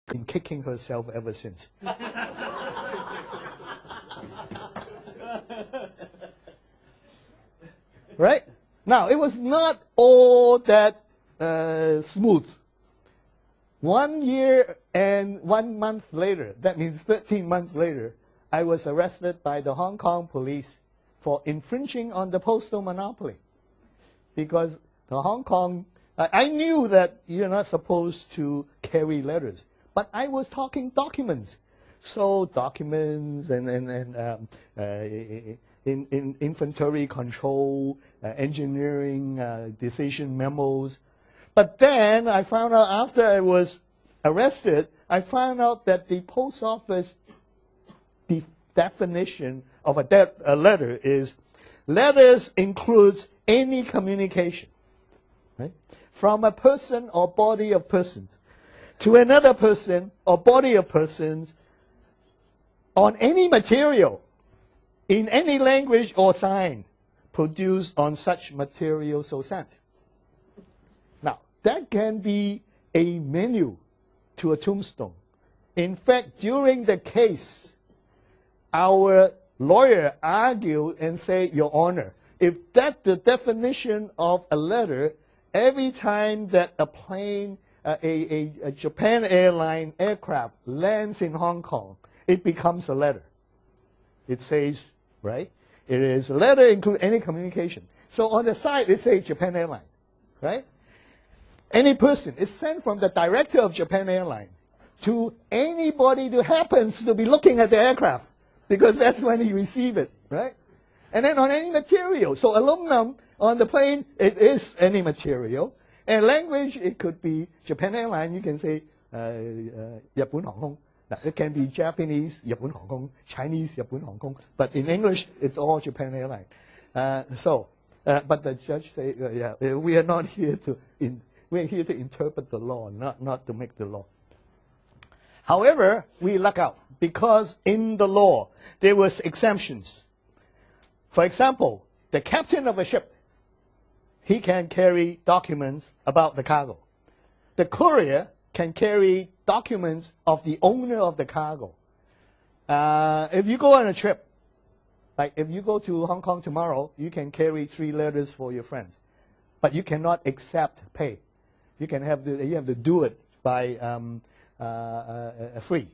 been kicking herself ever since. Right? Now, it was not all that smooth. 1 year and 1 month later, that means 13 months later, I was arrested by the Hong Kong police for infringing on the postal monopoly. Because the Hong Kong, I knew that you're not supposed to carry letters, but I was talking documents. So documents and in inventory control, engineering, decision memos. But then I found out after I was arrested, I found out that the post office definition of a letter is letters includes any communication, right? From a person or body of persons to another person or body of persons on any material in any language or sign produced on such material so sent. Now, that can be a menu to a tombstone. In fact, during the case, our lawyer argued and said, Your Honor, if that's the definition of a letter, every time that a plane, a Japan airline aircraft lands in Hong Kong, it becomes a letter. It says, right? It is a letter include any communication. So on the side, it says Japan Airline, right? Any person is sent from the director of Japan Airline to anybody who happens to be looking at the aircraft, because that's when he receives it, right? And then on any material. So aluminum on the plane, it is any material. And language, it could be Japan Airline. You can say 日本航空. Now, it can be Japanese, 日本航空, Chinese, 日本航空. But in English, it's all Japan Airline. But the judge say, we are not here to, we're here to interpret the law, not to make the law. However, we luck out because in the law, there was exemptions. For example, the captain of a ship, he can carry documents about the cargo. The courier can carry documents of the owner of the cargo. If you go on a trip, like if you go to Hong Kong tomorrow, you can carry 3 letters for your friends, but you cannot accept pay. You have to do it by free.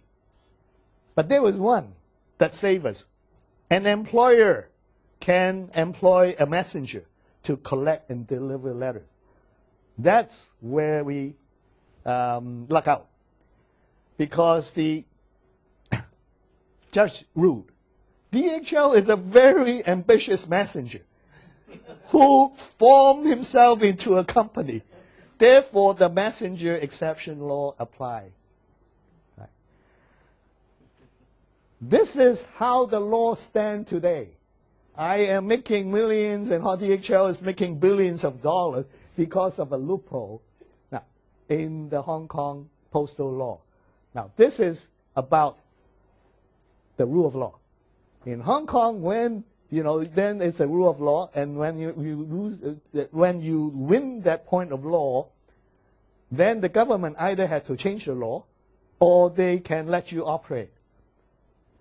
But there was one that saved us. An employer can employ a messenger to collect and deliver letters. That's where we luck out. Because the judge ruled, DHL is a very ambitious messenger who formed himself into a company. Therefore, the messenger exception law applies. Right. This is how the law stands today. I am making millions and DHL is making billions of dollars because of a loophole now in the Hong Kong postal law. Now, this is about the rule of law. In Hong Kong, when then it's a rule of law, and when you win that point of law, then the government either has to change the law, or they can let you operate.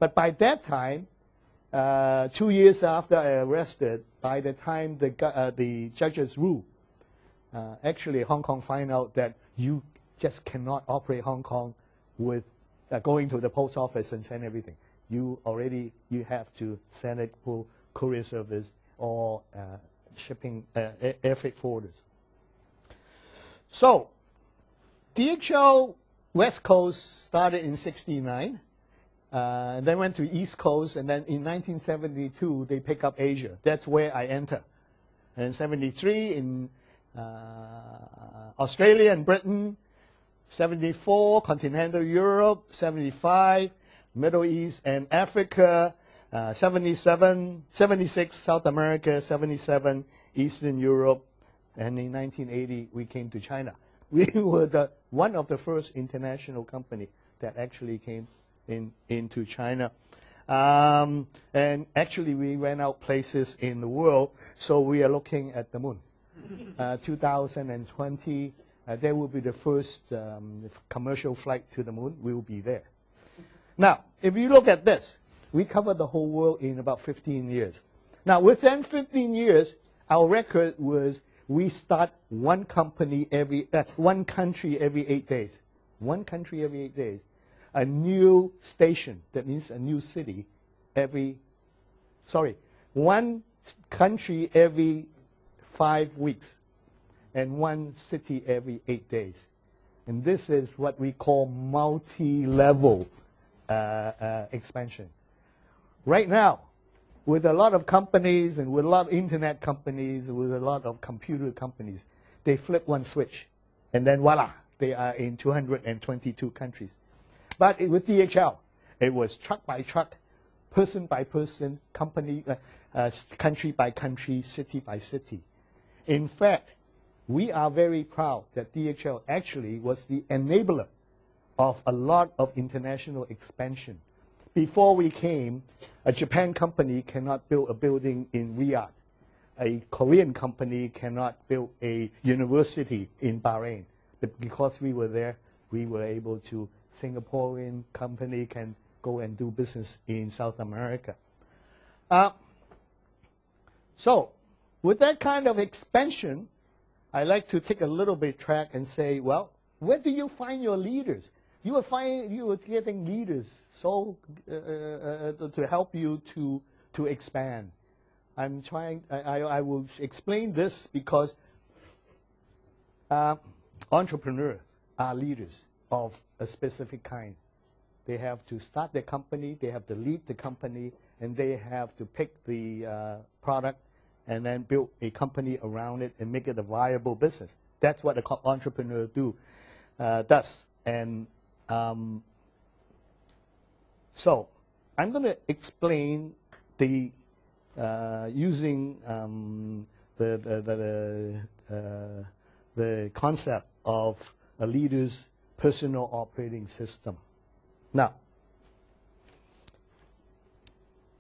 But by that time, 2 years after I arrested, by the time the judges rule, actually Hong Kong find out that you just cannot operate Hong Kong with going to the post office and send everything. You have to send it for courier service or shipping air freight forwarders. So DHL West Coast started in '69, and then went to East Coast, and then in 1972 they pick up Asia. That's where I enter. And in '73 in Australia and Britain, 74 continental Europe, 75 Middle East and Africa, 76 South America, 77 Eastern Europe, and in 1980 we came to China. We were one of the first international company that actually came into China. And actually we ran out places in the world, so we are looking at the moon. 2020 There will be the first commercial flight to the moon. We will be there. Now, if you look at this, we covered the whole world in about 15 years. Now, within 15 years, our record was we start one country every 8 days. One country every 8 days. A new station, that means a new city, one country every 5 weeks, and one city every 8 days. And this is what we call multi-level expansion. Right now, with a lot of companies and with a lot of internet companies, with a lot of computer companies, they flip one switch, and then voila, they are in 222 countries. But with DHL, it was truck by truck, person by person, company, country by country, city by city. In fact, we are very proud that DHL actually was the enabler of a lot of international expansion. Before we came, a Japan company cannot build a building in Riyadh. A Korean company cannot build a university in Bahrain. But because we were there, we were able to. Singaporean company can go and do business in South America. So, with that kind of expansion, I like to take a little bit track and say, well, where do you find your leaders? You were getting leaders to help you to expand. I will explain this because entrepreneurs are leaders of a specific kind. They have to start their company, they have to lead the company, and they have to pick the product and then build a company around it and make it a viable business. That's what an entrepreneur does. And so I'm going to explain the using the concept of a leader's personal operating system. Now,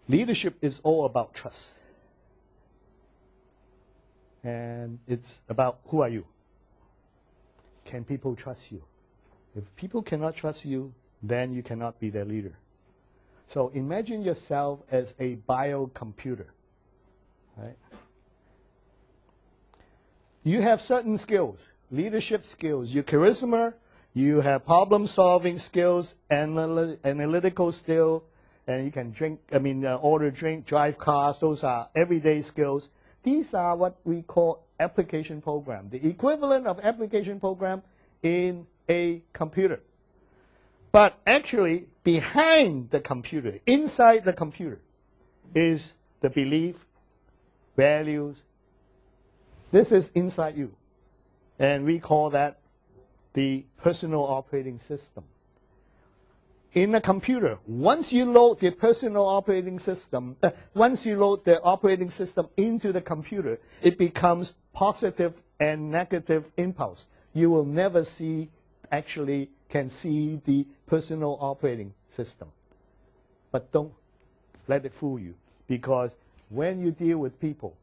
leadership is all about trust. And it's about who are you? Can people trust you? If people cannot trust you, then you cannot be their leader. So imagine yourself as a biocomputer. Right? You have certain skills, leadership skills, your charisma, you have problem-solving skills, analytical skills, and you can order drink, drive cars. Those are everyday skills. These are what we call application program, the equivalent of application program in a computer. But actually, behind the computer, inside the computer, is the belief, values. This is inside you. And we call that the personal operating system. In a computer, once you load the personal operating system, once you load the operating system into the computer, it becomes positive and negative impulse. You will never can see the personal operating system. But don't let it fool you, because when you deal with people,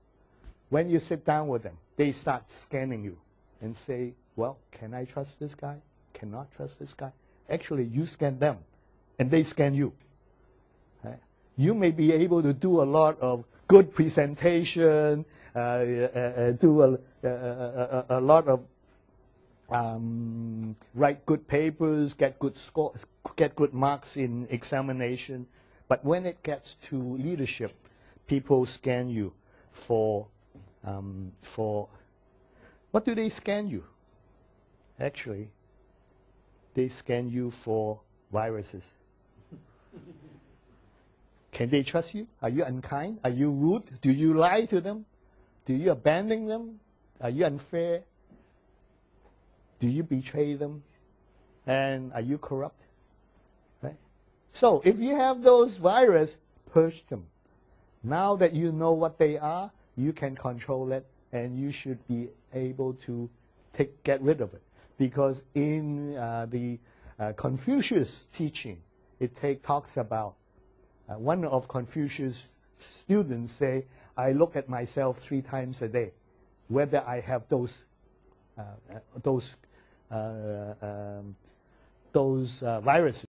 when you sit down with them, they start scanning you and say, well, can I trust this guy? Cannot trust this guy? Actually, you scan them, and they scan you. Right? You may be able to do a lot of good presentation, do a lot of write good papers, get good scores, get good marks in examination. But when it gets to leadership, people scan you for what do they scan you? Actually, they scan you for viruses. Can they trust you? Are you unkind? Are you rude? Do you lie to them? Do you abandon them? Are you unfair? Do you betray them? And are you corrupt? Right? So if you have those viruses, purge them. Now that you know what they are, you can control it, and you should be able to get rid of it. Because in the Confucius teaching, it talks about one of Confucius' students say, I look at myself 3 times a day, whether I have those those viruses.